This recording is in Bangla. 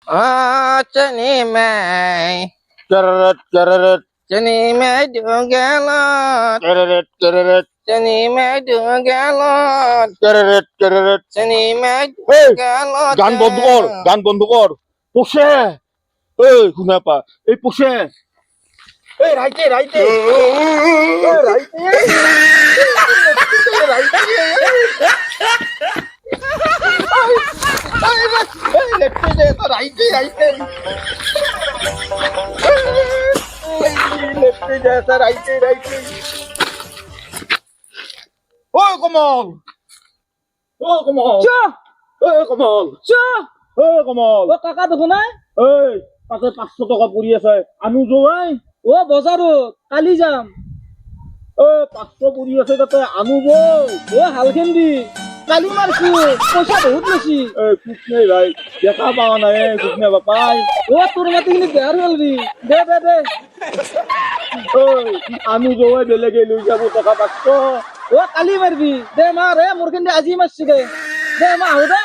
चनी में Keret keret चनी में डूंगेलो keret keret चनी में डूंगेलो keret keret. चनी में Hey, डूंगेलो গান বন্ধ কর পোষে এই শুনে পা এই পোষে এই রাইতে রাইতে এই রাইতে রাইতে লেফটে দে তো রাইতে রাইতে লেফটে দে তো রাইতে রাইতে ও কমল ও কমল ও কমল ও কমল ও কাকা দেখো নাই এই পাশে 500 টাকা পড়ি আছে আনু যাই ও বজাৰত কালি যাম ও 500 পড়ি আছে তাতে আনু যাই ও হালখেন দি কালি মারছো পয়সা বহুত বেশি এই কুছ নেই ভাই দেখা পাওয়া নাই কুছ নেই বাপাই ও তোর মাটি কিন্তু বেয়ার হলবি দে দে দে ওই আনু যাই বেলেগে লই যাব টাকা 500 ও কালি মারবি দে মার রে মোর কিন্তু আজি মারছি দে দে মা আহো দে